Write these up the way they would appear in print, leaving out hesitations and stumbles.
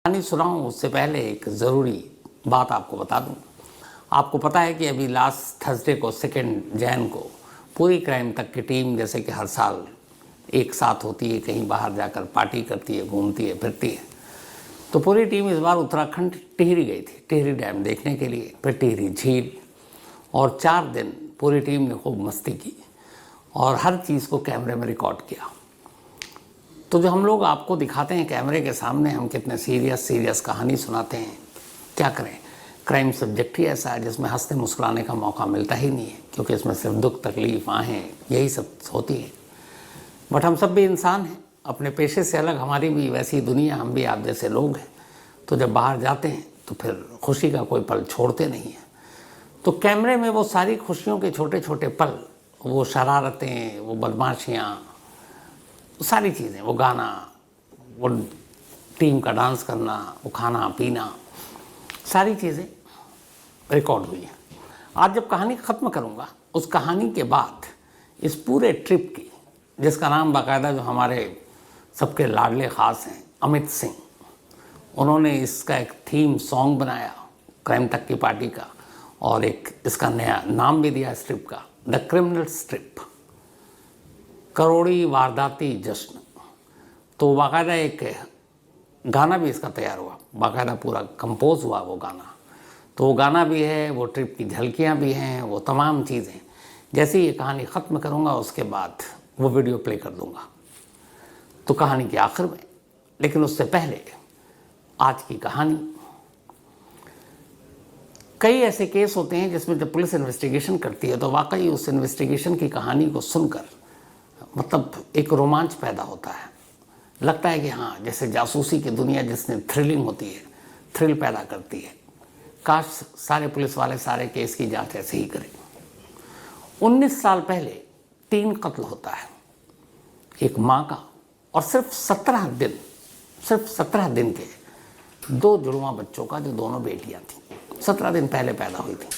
कहानी सुनाऊं उससे पहले एक ज़रूरी बात आपको बता दूं। आपको पता है कि अभी लास्ट थर्सडे को 2 जैन को पूरी क्राइम तक की टीम, जैसे कि हर साल एक साथ होती है, कहीं बाहर जाकर पार्टी करती है, घूमती है, फिरती है, तो पूरी टीम इस बार उत्तराखंड टिहरी गई थी, टिहरी डैम देखने के लिए, फिर टिहरी झील, और 4 दिन पूरी टीम ने खूब मस्ती की और हर चीज़ को कैमरे में रिकॉर्ड किया। तो जो हम लोग आपको दिखाते हैं कैमरे के सामने, हम कितने सीरियस कहानी सुनाते हैं, क्या करें। क्राइम सब्जेक्ट ही ऐसा है जिसमें हंसते मुस्कुराने का मौका मिलता ही नहीं है, क्योंकि इसमें सिर्फ दुख तकलीफ आहें यही सब होती है। बट हम सब भी इंसान हैं, अपने पेशे से अलग हमारी भी वैसी दुनिया, हम भी आप जैसे लोग हैं। तो जब बाहर जाते हैं तो फिर खुशी का कोई पल छोड़ते नहीं हैं। तो कैमरे में वो सारी खुशियों के छोटे छोटे पल, वो शरारतें, वो बदमाशियाँ, सारी चीज़ें, वो गाना, वो टीम का डांस करना, वो खाना पीना, सारी चीज़ें रिकॉर्ड हुई हैं। आज जब कहानी ख़त्म करूँगा, उस कहानी के बाद इस पूरे ट्रिप की, जिसका नाम बाकायदा जो हमारे सबके लाडले ख़ास हैं अमित सिंह, उन्होंने इसका एक थीम सॉन्ग बनाया क्राइम तक की पार्टी का, और एक इसका नया नाम भी दिया इस ट्रिप का, द क्रिमिनल ट्रिप, करोड़ी वारदाती जश्न। तो बाकायदा एक गाना भी इसका तैयार हुआ, बाकायदा पूरा कंपोज हुआ वो गाना। तो वो गाना भी है, वो ट्रिप की झलकियाँ भी हैं, वो तमाम चीज़ें। जैसे ही ये कहानी ख़त्म करूँगा उसके बाद वो वीडियो प्ले कर दूँगा, तो कहानी के आखिर में। लेकिन उससे पहले आज की कहानी। कई ऐसे केस होते हैं जिसमें जब पुलिस इन्वेस्टिगेशन करती है तो वाकई उस इन्वेस्टिगेशन की कहानी को सुनकर मतलब एक रोमांच पैदा होता है। लगता है कि हाँ, जैसे जासूसी की दुनिया जिसमें थ्रिलिंग होती है, थ्रिल पैदा करती है। काश सारे पुलिस वाले सारे केस की जांच ऐसे ही करें। 19 साल पहले 3 कत्ल होता है, एक माँ का, और सिर्फ 17 दिन के 2 जुड़वा बच्चों का, जो दोनों बेटियां थीं, 17 दिन पहले पैदा हुई थी।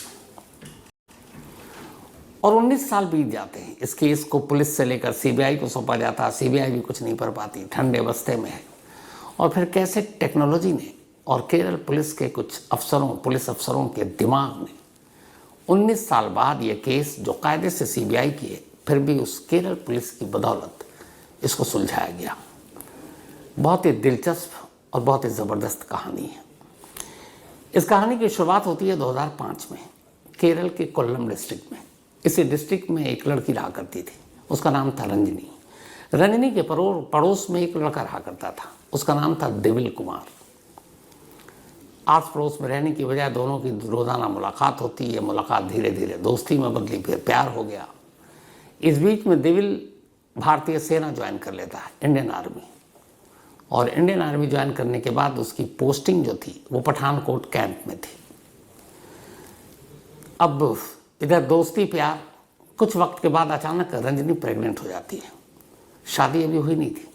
और 19 साल बीत जाते हैं। इस केस को पुलिस से लेकर सीबीआई को सौंपा जाता, सीबीआई भी कुछ नहीं कर पाती, ठंडे बस्ते में है। और फिर कैसे टेक्नोलॉजी ने और केरल पुलिस के कुछ अफसरों, पुलिस अफसरों के दिमाग में 19 साल बाद ये केस, जो कायदे से सीबीआई की है, फिर भी उस केरल पुलिस की बदौलत इसको सुलझाया गया। बहुत ही दिलचस्प और बहुत ही ज़बरदस्त कहानी है। इस कहानी की शुरुआत होती है 2005 में, केरल के कोल्लम डिस्ट्रिक्ट में। इसी डिस्ट्रिक्ट में एक लड़की रहा करती थी, उसका नाम था रंजनी। रंजनी के पड़ोस में एक लड़का रहा करता था, उसका नाम था देविल कुमार। आस पड़ोस में रहने की वजह दोनों की रोज़ाना मुलाकात होती है। मुलाकात धीरे धीरे दोस्ती में बदली, फिर प्यार हो गया। इस बीच में देविल भारतीय सेना ज्वाइन कर लेता है, इंडियन आर्मी। और इंडियन आर्मी ज्वाइन करने के बाद उसकी पोस्टिंग जो थी वो पठानकोट कैंप में थी। अब इधर दोस्ती प्यार, कुछ वक्त के बाद अचानक रंजनी प्रेग्नेंट हो जाती है। शादी अभी हुई नहीं थी।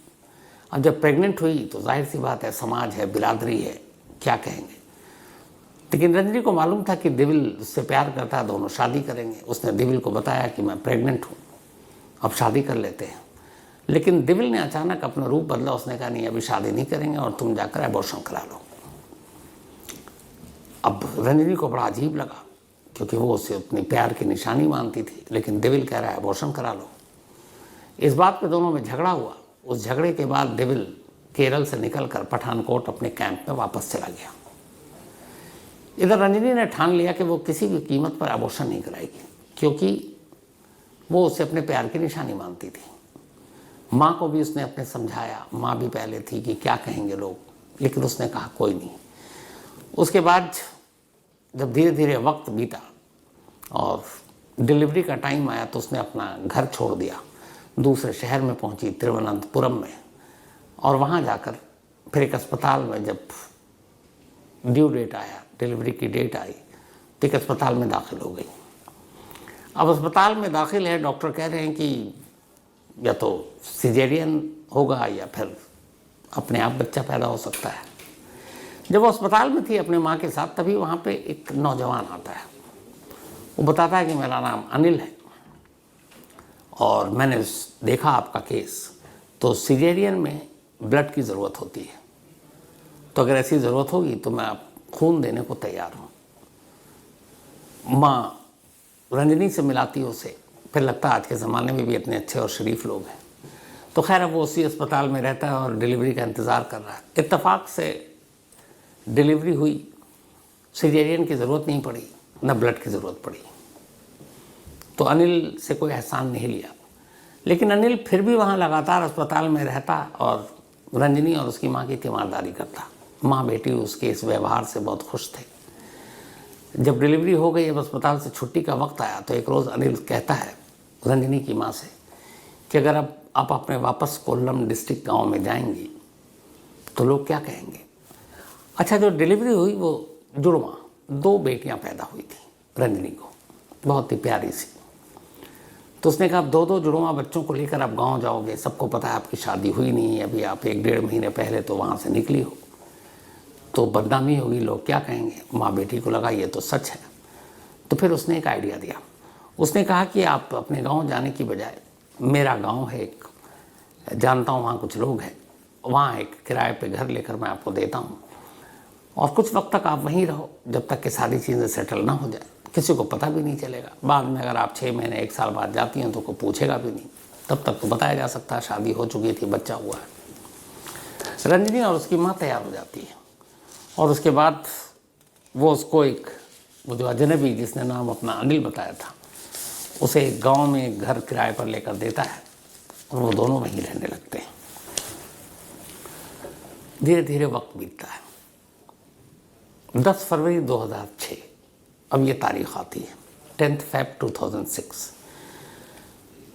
अब जब प्रेग्नेंट हुई तो जाहिर सी बात है, समाज है, बिरादरी है, क्या कहेंगे। लेकिन रंजनी को मालूम था कि देविल उससे प्यार करता है, दोनों शादी करेंगे। उसने देविल को बताया कि मैं प्रेग्नेंट हूँ, अब शादी कर लेते हैं। लेकिन देविल ने अचानक अपना रूप बदला। उसने कहा नहीं, अभी शादी नहीं करेंगे और तुम जाकर एबॉर्शन करा लो। अब रंजनी को बड़ा अजीब लगा, क्योंकि वो उसे अपनी प्यार की निशानी मानती थी। लेकिन देविल कह रहा है एबॉर्शन करा लो। इस बात पे दोनों में झगड़ा हुआ। उस झगड़े के बाद देविल केरल से निकलकर पठानकोट अपने कैंप में वापस चला गया। इधर रंजनी ने ठान लिया कि वो किसी भी कीमत पर एबॉर्शन नहीं कराएगी, क्योंकि वो उसे अपने प्यार की निशानी मानती थी। माँ को भी उसने अपने समझाया, माँ भी पहले थी कि क्या कहेंगे लोग, लेकिन उसने कहा कोई नहीं। उसके बाद जब धीरे धीरे वक्त बीता और डिलीवरी का टाइम आया तो उसने अपना घर छोड़ दिया, दूसरे शहर में पहुंची, तिरुवनंतपुरम में। और वहां जाकर फिर एक अस्पताल में जब ड्यू डेट आया, डिलीवरी की डेट आई, तो एक अस्पताल में दाखिल हो गई। अब अस्पताल में दाखिल है, डॉक्टर कह रहे हैं कि या तो सिजेरियन होगा या फिर अपने आप बच्चा पैदा हो सकता है। जब वो अस्पताल में थी अपने माँ के साथ, तभी वहाँ पे एक नौजवान आता है। वो बताता है कि मेरा नाम अनिल है और मैंने देखा आपका केस, तो सिजेरियन में ब्लड की ज़रूरत होती है। तो अगर ऐसी ज़रूरत होगी तो मैं खून देने को तैयार हूँ। माँ रंजनी से मिलाती उसे, फिर लगता आज के ज़माने में भी इतने अच्छे और शरीफ लोग हैं। तो खैर अब वो उसी अस्पताल में रहता है और डिलीवरी का इंतज़ार कर रहा है। इत्तेफाक से डिलीवरी हुई, सिजेरियन की ज़रूरत नहीं पड़ी, न ब्लड की ज़रूरत पड़ी। तो अनिल से कोई एहसान नहीं लिया, लेकिन अनिल फिर भी वहाँ लगातार अस्पताल में रहता और रंजनी और उसकी माँ की तीमारदारी करता। माँ बेटी उसके इस व्यवहार से बहुत खुश थे। जब डिलीवरी हो गई, अब अस्पताल से छुट्टी का वक्त आया, तो एक रोज़ अनिल कहता है रंजनी की माँ से कि अगर अब आप अपने वापस कोल्लम डिस्ट्रिक्ट गांव में जाएंगी तो लोग क्या कहेंगे। अच्छा, जो डिलीवरी हुई वो जुड़वा 2 बेटियां पैदा हुई थी रंजनी को, बहुत ही प्यारी सी। तो उसने कहा, 2 जुड़वा बच्चों को लेकर आप गांव जाओगे, सबको पता है आपकी शादी हुई नहीं है अभी, आप 1-1.5 महीने पहले तो वहाँ से निकली हो, तो बदनामी होगी, लोग क्या कहेंगे। माँ बेटी को लगा ये तो सच है। तो फिर उसने एक आइडिया दिया। उसने कहा कि आप अपने गांव जाने की बजाय, मेरा गांव है एक, जानता हूँ वहाँ कुछ लोग हैं, वहाँ एक किराए पे घर लेकर मैं आपको देता हूँ और कुछ वक्त तक आप वहीं रहो, जब तक कि सारी चीज़ें सेटल ना हो जाए, किसी को पता भी नहीं चलेगा। बाद में अगर आप 6 महीने 1 साल बाद जाती हैं तो कोई पूछेगा भी नहीं, तब तक तो बताया जा सकता है शादी हो चुकी थी, बच्चा हुआ है। रंजनी और उसकी माँ तैयार हो जाती है और उसके बाद वो उसको वो जो अजनबी जिसने नाम अपना अनिल बताया था, उसे एक गांव में एक घर किराए पर लेकर देता है और वो दोनों वहीं रहने लगते हैं। धीरे धीरे वक्त बीतता है। 10 फरवरी 2006, अब ये तारीख आती है, 10 Feb 2006।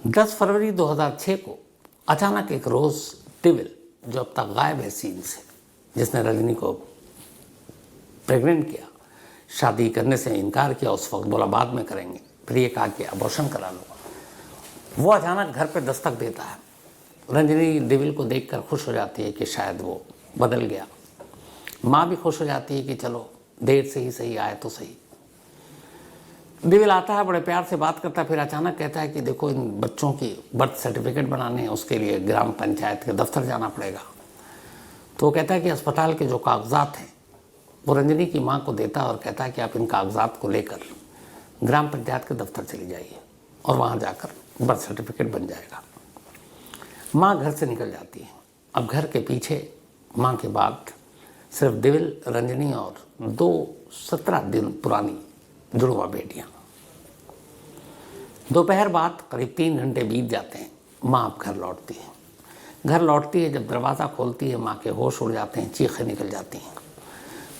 10 फरवरी 2006 को अचानक एक रोज़ टिविल, जो अब तक गायब है सीन से, जिसने रजनी को प्रेग्नेंट किया, शादी करने से इनकार किया, उस वक्त बोला बाद में करेंगे, फिर ये कहा कि अबॉर्शन करा लो, वो अचानक घर पे दस्तक देता है। रंजनी दिविल को देखकर खुश हो जाती है कि शायद वो बदल गया। माँ भी खुश हो जाती है कि चलो देर से ही सही, आए तो सही। दिविल आता है, बड़े प्यार से बात करता है, फिर अचानक कहता है कि देखो इन बच्चों की बर्थ सर्टिफिकेट बनाने हैं, उसके लिए ग्राम पंचायत के दफ्तर जाना पड़ेगा। तो वो कहता है कि अस्पताल के जो कागजात हैं वो रंजनी की माँ को देता है और कहता है कि आप इन कागजात को लेकर ग्राम पंचायत के दफ्तर चली जाइए और वहाँ जाकर बर्थ सर्टिफिकेट बन जाएगा। माँ घर से निकल जाती है। अब घर के पीछे माँ के बाद सिर्फ दिविल, रंजनी और 2 17 दिन पुरानी जुड़वा बेटियाँ। दोपहर बाद करीब 3 घंटे बीत जाते हैं। माँ अब घर लौटती है। घर लौटती है, जब दरवाज़ा खोलती है माँ के होश उड़ जाते हैं, चीखें निकल जाती हैं।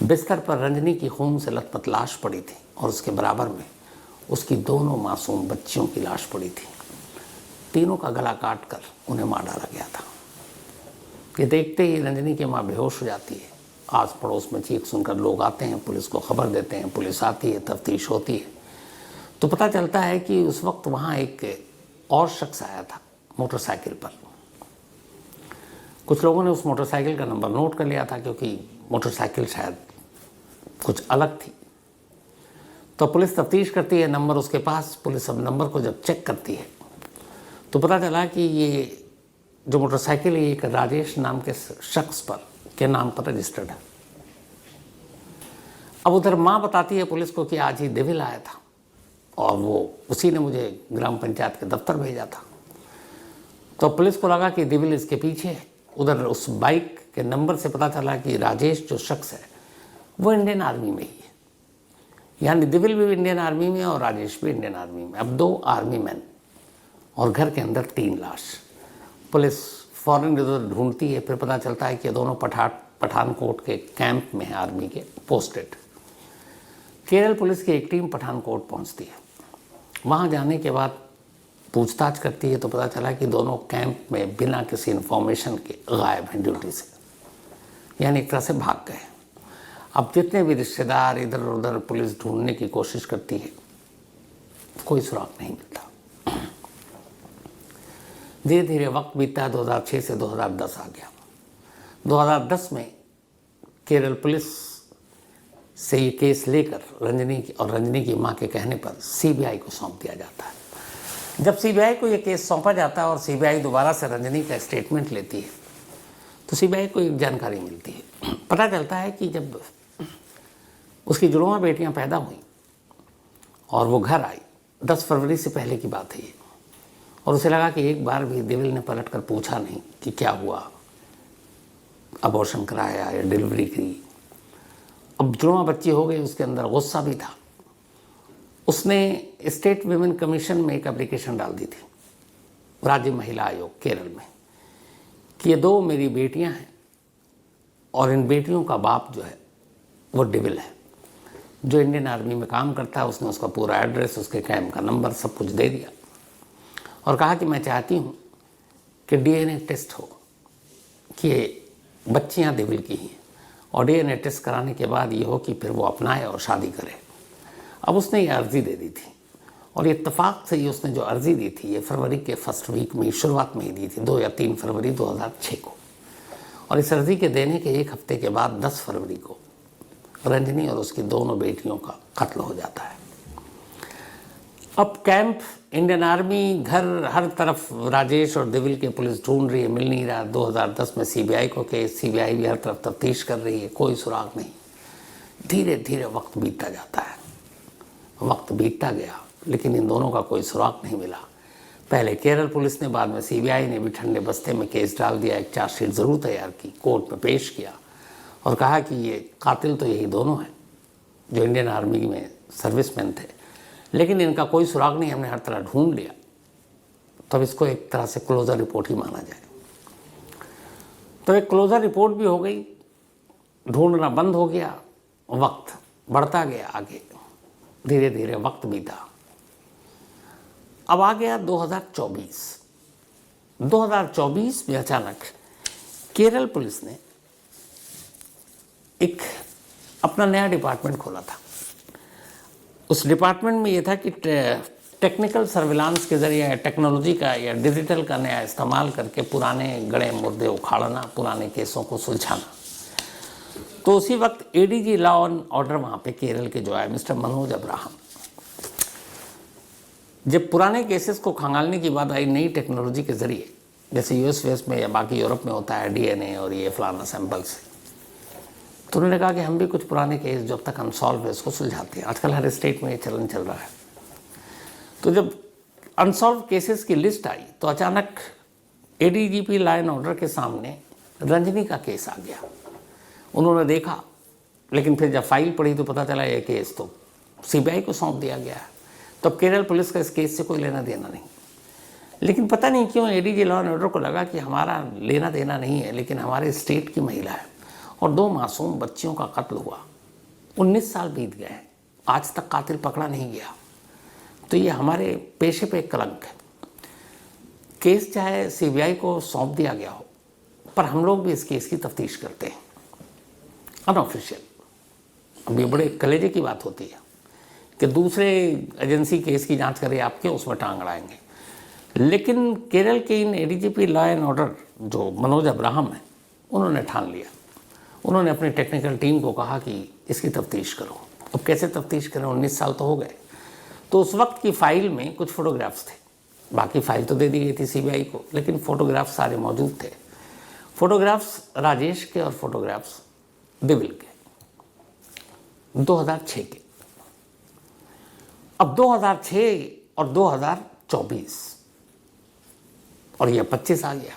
बिस्तर पर रंजनी की खून से लथपथ लाश पड़ी थी और उसके बराबर में उसकी दोनों मासूम बच्चियों की लाश पड़ी थी। तीनों का गला काट कर उन्हें मार डाला गया था। ये देखते ही रंजनी की माँ बेहोश हो जाती है। आस पड़ोस में चीख सुनकर लोग आते हैं, पुलिस को खबर देते हैं, पुलिस आती है, तफ्तीश होती है, तो पता चलता है कि उस वक्त वहाँ एक और शख्स आया था मोटरसाइकिल पर। कुछ लोगों ने उस मोटरसाइकिल का नंबर नोट कर लिया था, क्योंकि मोटरसाइकिल शायद कुछ अलग थी। तो पुलिस तफ्तीश करती है, नंबर उसके पास। पुलिस अब नंबर को जब चेक करती है तो पता चला कि ये जो मोटरसाइकिल है एक राजेश नाम के शख्स के नाम पर रजिस्टर्ड है। अब उधर माँ बताती है पुलिस को कि आज ही दिविल आया था और वो उसी ने मुझे ग्राम पंचायत के दफ्तर भेजा था। तो पुलिस को लगा कि दिविल इसके पीछे है। उधर उस बाइक के नंबर से पता चला कि राजेश जो शख्स है वो इंडियन आर्मी में ही है, यानी दिविल भी इंडियन आर्मी में और राजेश भी इंडियन आर्मी में। अब 2 आर्मी मैन और घर के अंदर 3 लाश। पुलिस फौरन इधर ढूंढती है, फिर पता चलता है कि दोनों पठानकोट के कैंप में है, आर्मी के पोस्टेड। केरल पुलिस की एक टीम पठानकोट पहुंचती है। वहां जाने के बाद पूछताछ करती है तो पता चला कि दोनों कैंप में बिना किसी इन्फॉर्मेशन के गायब हैं ड्यूटी से, यानी एक तरह से भाग गए। अब जितने भी रिश्तेदार इधर उधर पुलिस ढूंढने की कोशिश करती है, कोई सुराग नहीं मिलता। धीरे धीरे वक्त बीतता है। 2006 से 2010 आ गया। 2010 में केरल पुलिस से ये केस लेकर रंजनी की मां के कहने पर सीबीआई को सौंप दिया जाता है। जब सीबीआई को ये केस सौंपा जाता है और सीबीआई दोबारा से रंजनी का स्टेटमेंट लेती है तो सीबीआई को एक जानकारी मिलती है, पता चलता है कि जब उसकी जुड़वा बेटियां पैदा हुई और वो घर आई, 10 फरवरी से पहले की बात है ये, और उसे लगा कि एक बार भी देविल ने पलट कर पूछा नहीं कि क्या हुआ, अबॉर्शन कराया या डिलीवरी की। अब जुड़वा बच्ची हो गई, उसके अंदर गुस्सा भी था। उसने स्टेट विमेन कमीशन में एक एप्लीकेशन डाल दी थी, राज्य महिला आयोग केरल में, कि ये 2 मेरी बेटियां हैं और इन बेटियों का बाप जो है वो डेविल है, जो इंडियन आर्मी में काम करता है। उसने उसका पूरा एड्रेस, उसके कैंप का नंबर, सब कुछ दे दिया और कहा कि मैं चाहती हूँ कि डीएनए टेस्ट हो कि बच्चियाँ डेविल की हैं, और डीएनए टेस्ट कराने के बाद ये हो कि फिर वो अपनाए और शादी करे। अब उसने ये अर्ज़ी दे दी थी और ये इत्तेफाक से ही उसने जो अर्ज़ी दी थी ये फरवरी के फर्स्ट वीक में, शुरुआत में ही दी थी, 2 या 3 फरवरी 2006 को। और इस अर्ज़ी के देने के 1 हफ्ते के बाद 10 फरवरी को रंजनी और उसकी दोनों बेटियों का कत्ल हो जाता है। अब कैंप, इंडियन आर्मी, घर, हर तरफ राजेश और देविल के पुलिस ढूंढ रही है, मिल नहीं रहा। 2010 में सीबीआई को केस, सीबीआई भी हर तरफ तफ्तीश कर रही है, कोई सुराग नहीं। धीरे धीरे वक्त बीतता जाता है, वक्त बीतता गया, लेकिन इन दोनों का कोई सुराग नहीं मिला। पहले केरल पुलिस ने, बाद में सीबीआई ने भी ठंडे बस्ते में केस डाल दिया, एक चार्जशीट ज़रूर तैयार की, कोर्ट में पेश किया और कहा कि ये कातिल तो यही दोनों हैं जो इंडियन आर्मी में सर्विसमैन थे, लेकिन इनका कोई सुराग नहीं, हमने हर तरह ढूंढ लिया, तब इसको एक तरह से क्लोजर रिपोर्ट ही माना जाए। तो एक क्लोजर रिपोर्ट भी हो गई, ढूंढना बंद हो गया, वक्त बढ़ता गया आगे, धीरे धीरे वक्त बीता। अब आ गया 2024। 2024 में अचानक केरल पुलिस ने एक अपना नया डिपार्टमेंट खोला था। उस डिपार्टमेंट में ये था कि टेक्निकल सर्विलांस के ज़रिए, टेक्नोलॉजी का या डिजिटल का नया इस्तेमाल करके पुराने गड़े मुर्दे उखाड़ना, पुराने केसों को सुलझाना। तो उसी वक्त एडीजी लॉ एंड ऑर्डर वहाँ पे केरल के जो है मिस्टर मनोज अब्राहम, जब पुराने केसेस को खंगालने की बात आई नई टेक्नोलॉजी के ज़रिए, जैसे यूएस में या बाकी यूरोप में होता है डीएनए और ये फलाना सैंपल से, तो उन्होंने कहा कि हम भी कुछ पुराने केस जब तक अनसॉल्व है उसको सुलझाते हैं। आजकल हर स्टेट में ये चलन चल रहा है। तो जब अनसॉल्व केसेस की लिस्ट आई तो अचानक एडीजीपी लॉ एंड ऑर्डर के सामने रंजनी का केस आ गया। उन्होंने देखा, लेकिन फिर जब फाइल पढ़ी तो पता चला ये केस तो सीबीआई को सौंप दिया गया है। तो केरल पुलिस का इस केस से कोई लेना देना नहीं। लेकिन पता नहीं क्यों एडीजी लॉ एंड ऑर्डर को लगा कि हमारा लेना देना नहीं है, लेकिन हमारे स्टेट की महिला है और 2 मासूम बच्चियों का कत्ल हुआ। 19 साल बीत गए, आज तक कातिल पकड़ा नहीं गया। तो ये हमारे पेशे पे एक कलंक है। केस चाहे सीबीआई को सौंप दिया गया हो, पर हम लोग भी इस केस की तफ्तीश करते हैं अनऑफिशियल। अब ये बड़े कलेजे की बात होती है कि दूसरे एजेंसी केस की जांच करे, आपके उसमें टांग अड़ाएंगे। लेकिन केरल के इन एडीजीपी लॉ एंड ऑर्डर जो मनोज अब्राहम है, उन्होंने ठान लिया। उन्होंने अपनी टेक्निकल टीम को कहा कि इसकी तफ्तीश करो। अब कैसे तफ्तीश करें, 19 साल तो हो गए। तो उस वक्त की फाइल में कुछ फ़ोटोग्राफ्स थे, बाकी फाइल तो दे दी गई थी सीबीआई को, लेकिन फ़ोटोग्राफ्स सारे मौजूद थे। फ़ोटोग्राफ्स राजेश के और फोटोग्राफ्स देविल के, 2006 के। अब 2006 और 2024 और ये 25 आ गया,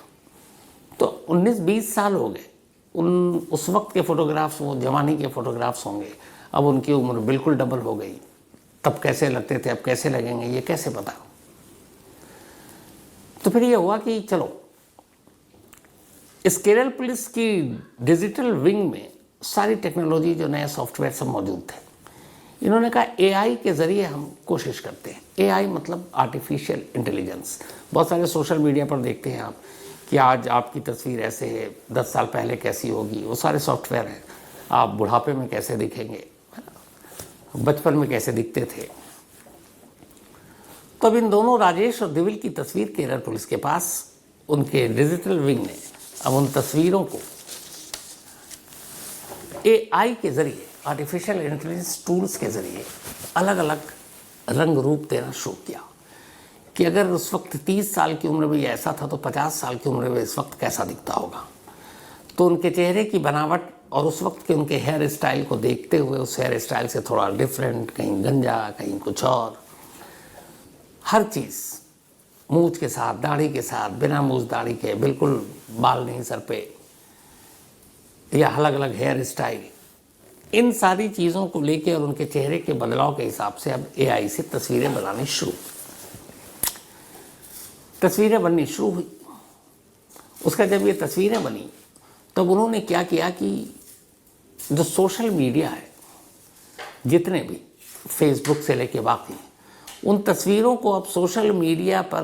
तो 19-20 साल हो गए। उस वक्त के फ़ोटोग्राफ्स, वो जवानी के फ़ोटोग्राफ्स होंगे, अब उनकी उम्र बिल्कुल डबल हो गई। तब कैसे लगते थे, अब कैसे लगेंगे, ये कैसे पता। तो फिर ये हुआ कि चलो इस केरल पुलिस की डिजिटल विंग में सारी टेक्नोलॉजी, जो नए सॉफ्टवेयर सब मौजूद थे। इन्होंने कहा एआई के ज़रिए हम कोशिश करते हैं। एआई मतलब आर्टिफिशियल इंटेलिजेंस। बहुत सारे सोशल मीडिया पर देखते हैं आप कि आज आपकी तस्वीर ऐसे है, 10 साल पहले कैसी होगी, वो सारे सॉफ्टवेयर हैं। आप बुढ़ापे में कैसे दिखेंगे, बचपन में कैसे दिखते थे। तो अब इन दोनों राजेश और देविल की तस्वीर केरल पुलिस के पास, उनके डिजिटल विंग ने अब उन तस्वीरों को एआई के ज़रिए, आर्टिफिशियल इंटेलिजेंस टूल्स के ज़रिए अलग अलग रंग रूप देना शुरू किया कि अगर उस वक्त 30 साल की उम्र में ये ऐसा था तो 50 साल की उम्र में इस वक्त कैसा दिखता होगा। तो उनके चेहरे की बनावट और उस वक्त के उनके हेयर स्टाइल को देखते हुए उस हेयर स्टाइल से थोड़ा डिफरेंट, कहीं गंजा कहीं कुछ और, हर चीज़ मूछ के साथ, दाढ़ी के साथ, बिना मूछ दाढ़ी के, बिल्कुल बाल नहीं सर पे, या अलग अलग हेयर स्टाइल, इन सारी चीज़ों को लेके और उनके चेहरे के बदलाव के हिसाब से अब AI से तस्वीरें बनानी शुरू, तस्वीरें बननी शुरू हुई। उसका जब ये तस्वीरें बनी तब उन्होंने क्या किया कि जो सोशल मीडिया है, जितने भी फेसबुक से लेके बाकी, उन तस्वीरों को अब सोशल मीडिया पर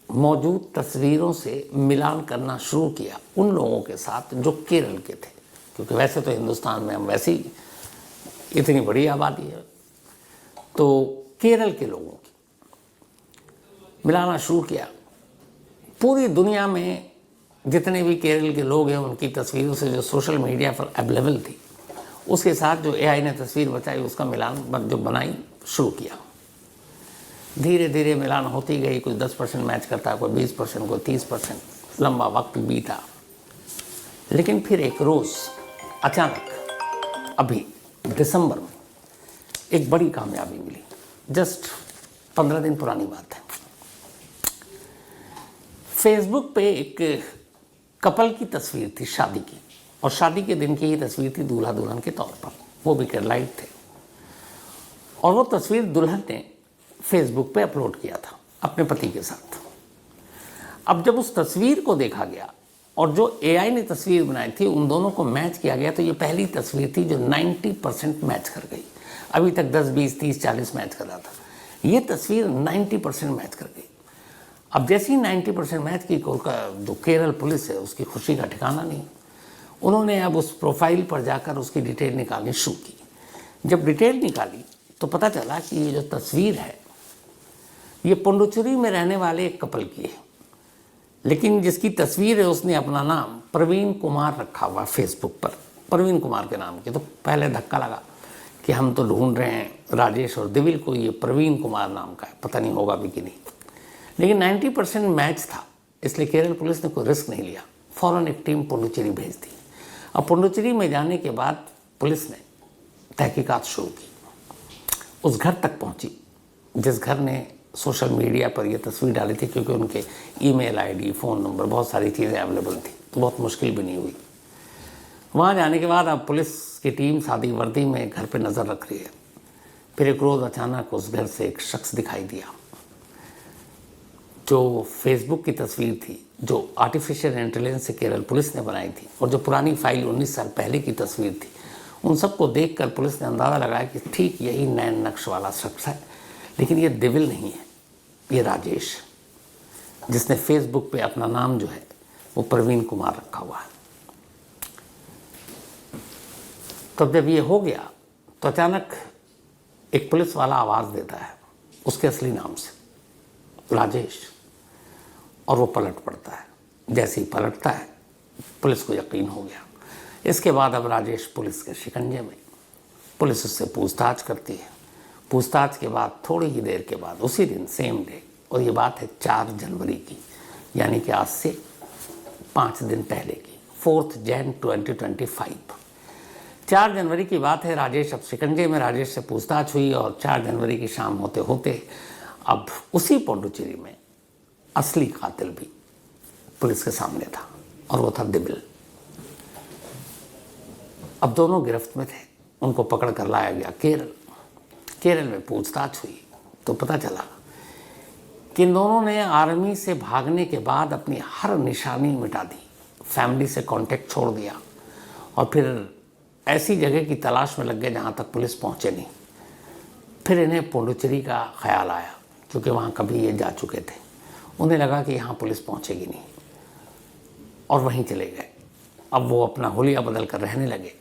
मौजूद तस्वीरों से मिलान करना शुरू किया उन लोगों के साथ जो केरल के थे, क्योंकि वैसे तो हिंदुस्तान में हम वैसे ही इतनी बड़ी आबादी है, तो केरल के लोगों की मिलाना शुरू किया। पूरी दुनिया में जितने भी केरल के लोग हैं उनकी तस्वीरों से जो सोशल मीडिया पर अवेलेबल थी उसके साथ जो AI ने तस्वीर बचाई उसका मिलान जो बनाई शुरू किया। धीरे धीरे मिलान होती गई, कोई 10% मैच करता, कोई 20%, कोई 30%, लंबा वक्त बीता। लेकिन फिर एक रोज़ अचानक अभी दिसंबर में एक बड़ी कामयाबी मिली, जस्ट 15 दिन पुरानी बात है। फेसबुक पे एक कपल की तस्वीर थी शादी की, और शादी के दिन की ही तस्वीर थी दूल्हा दुल्हन के तौर पर, वो भी कैंडललाइट थे, और वो तस्वीर दुल्हन ने फेसबुक पे अपलोड किया था अपने पति के साथ। अब जब उस तस्वीर को देखा गया और जो AI ने तस्वीर बनाई थी उन दोनों को मैच किया गया, तो ये पहली तस्वीर थी जो 90% मैच कर गई। अभी तक 10, 20, 30, 40 मैच कर रहा था, ये तस्वीर 90% मैच कर गई। अब जैसे ही 90% मैच की, जो केरल पुलिस है उसकी खुशी का ठिकाना नहीं। उन्होंने अब उस प्रोफाइल पर जाकर उसकी डिटेल निकालनी शुरू की। जब डिटेल निकाली तो पता चला कि ये जो तस्वीर है ये पुडुचेरी में रहने वाले एक कपल की है, लेकिन जिसकी तस्वीर है उसने अपना नाम प्रवीण कुमार रखा हुआ फेसबुक पर, प्रवीण कुमार के नाम के। तो पहले धक्का लगा कि हम तो ढूंढ रहे हैं राजेश और दिविल को, ये प्रवीण कुमार नाम का है, पता नहीं होगा भी कि नहीं। लेकिन 90% मैच था, इसलिए केरल पुलिस ने कोई रिस्क नहीं लिया, फ़ौरन एक टीम पुडुचेरी भेज दी। अब पुडुचेरी में जाने के बाद पुलिस ने तहकीकात शुरू की, उस घर तक पहुंची जिस घर ने सोशल मीडिया पर यह तस्वीर डाली थी, क्योंकि उनके ईमेल ID, फ़ोन नंबर, बहुत सारी चीज़ें अवेलेबल थी, तो बहुत मुश्किल भी नहीं हुई। वहाँ जाने के बाद अब पुलिस की टीम सादी वर्दी में घर पर नज़र रख रही है। फिर एक रोज़ अचानक उस घर से एक शख्स दिखाई दिया, जो फेसबुक की तस्वीर थी, जो आर्टिफिशियल इंटेलिजेंस से केरल पुलिस ने बनाई थी, और जो पुरानी फाइल 19 साल पहले की तस्वीर थी, उन सबको देखकर पुलिस ने अंदाज़ा लगाया कि ठीक यही नैन नक्श वाला शख्स है। लेकिन ये दिविल नहीं है, ये राजेश, जिसने फेसबुक पे अपना नाम जो है वो प्रवीण कुमार रखा हुआ है। तब जब ये हो गया तो अचानक एक पुलिस वाला आवाज़ देता है उसके असली नाम से, राजेश, और वो पलट पड़ता है। जैसे ही पलटता है पुलिस को यकीन हो गया। इसके बाद अब राजेश पुलिस के शिकंजे में, पुलिस उससे पूछताछ करती है। पूछताछ के बाद थोड़ी ही देर के बाद, उसी दिन सेम डे, और ये बात है 4 जनवरी की, यानी कि आज से 5 दिन पहले की, 4 जनवरी 2025, 4 जनवरी की बात है। राजेश अब शिकंजे में, राजेश से पूछताछ हुई और 4 जनवरी की शाम होते होते अब उसी पुडुचेरी में असली कातिल भी पुलिस के सामने था, और वो था दिविल। अब दोनों गिरफ्त में थे, उनको पकड़ कर लाया गया केरल। केरल में पूछताछ हुई तो पता चला कि इन दोनों ने आर्मी से भागने के बाद अपनी हर निशानी मिटा दी, फैमिली से कांटेक्ट छोड़ दिया, और फिर ऐसी जगह की तलाश में लग गए जहाँ तक पुलिस पहुँचे नहीं। फिर इन्हें पुडुचेरी का ख्याल आया, क्योंकि वहाँ कभी ये जा चुके थे। उन्हें लगा कि यहाँ पुलिस पहुँचेगी नहीं, और वहीं चले गए। अब वो अपना हुलिया बदल कर रहने लगे।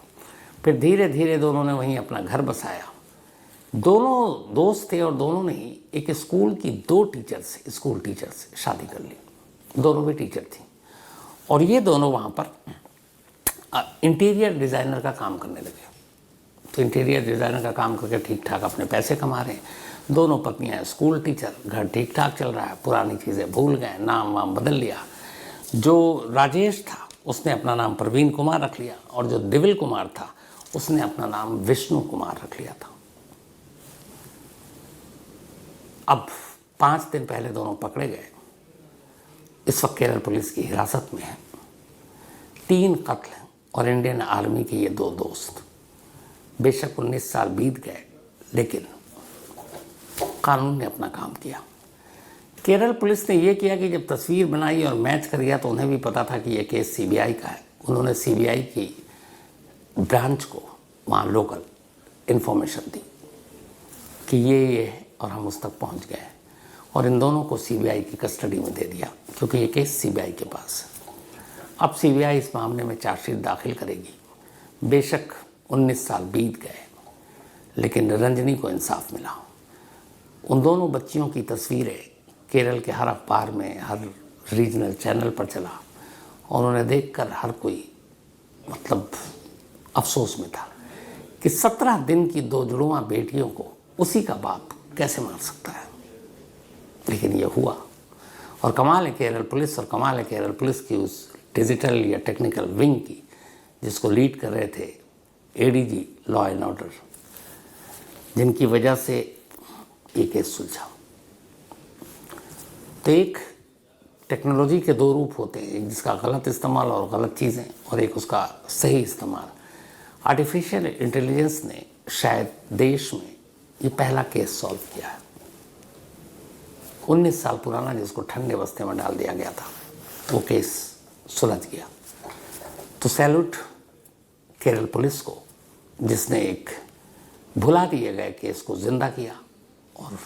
फिर धीरे धीरे दोनों ने वहीं अपना घर बसाया। दोनों दोस्त थे और दोनों ने ही एक स्कूल की 2 स्कूल टीचर से शादी कर ली। दोनों भी टीचर थी, और ये दोनों वहाँ पर इंटीरियर डिज़ाइनर का काम करने लगे। तो इंटीरियर डिज़ाइनर का काम करके ठीक ठाक अपने पैसे कमा रहे हैं। दोनों पत्नियां स्कूल टीचर, घर ठीक ठाक चल रहा है, पुरानी चीज़ें भूल गए, नाम वाम बदल लिया। जो राजेश था उसने अपना नाम प्रवीण कुमार रख लिया, और जो दिविल कुमार था उसने अपना नाम विष्णु कुमार रख लिया था। अब 5 दिन पहले दोनों पकड़े गए। इस वक्त केरल पुलिस की हिरासत में है। 3 कत्ल और इंडियन आर्मी के ये 2 दोस्त। बेशक 19 साल बीत गए, लेकिन कानून ने अपना काम किया। केरल पुलिस ने यह किया कि जब तस्वीर बनाई और मैच कर गया तो उन्हें भी पता था कि यह केस सीबीआई का है। उन्होंने सीबीआई की ब्रांच को वहाँ लोकल इन्फॉर्मेशन दी कि ये है, और हम उस तक पहुँच गए और इन दोनों को सीबीआई की कस्टडी में दे दिया, क्योंकि ये केस सीबीआई के पास है। अब सीबीआई इस मामले में चार्जशीट दाखिल करेगी। बेशक 19 साल बीत गए, लेकिन रंजनी को इंसाफ मिला। उन दोनों बच्चियों की तस्वीरें केरल के हर अखबार में, हर रीजनल चैनल पर चला, और उन्हें देखकर हर कोई मतलब अफसोस में था कि 17 दिन की 2 जुड़वा बेटियों को उसी का बाप कैसे मार सकता है। लेकिन ये हुआ, और कमाल है केरल पुलिस, और कमाल है केरल पुलिस की उस डिजिटल या टेक्निकल विंग की, जिसको लीड कर रहे थे एडीजी लॉ एंड ऑर्डर, जिनकी वजह से ये केस सुलझा। तो एक टेक्नोलॉजी के 2 रूप होते हैं, एक जिसका गलत इस्तेमाल और गलत चीज़ें, और एक उसका सही इस्तेमाल। आर्टिफिशियल इंटेलिजेंस ने शायद देश में ये पहला केस सॉल्व किया है। 19 साल पुराना, जिसको ठंडे बस्ते में डाल दिया गया था, वो केस सुलझ गया। तो सैल्यूट केरल पुलिस को, जिसने एक भुला दिए गए केस को जिंदा किया और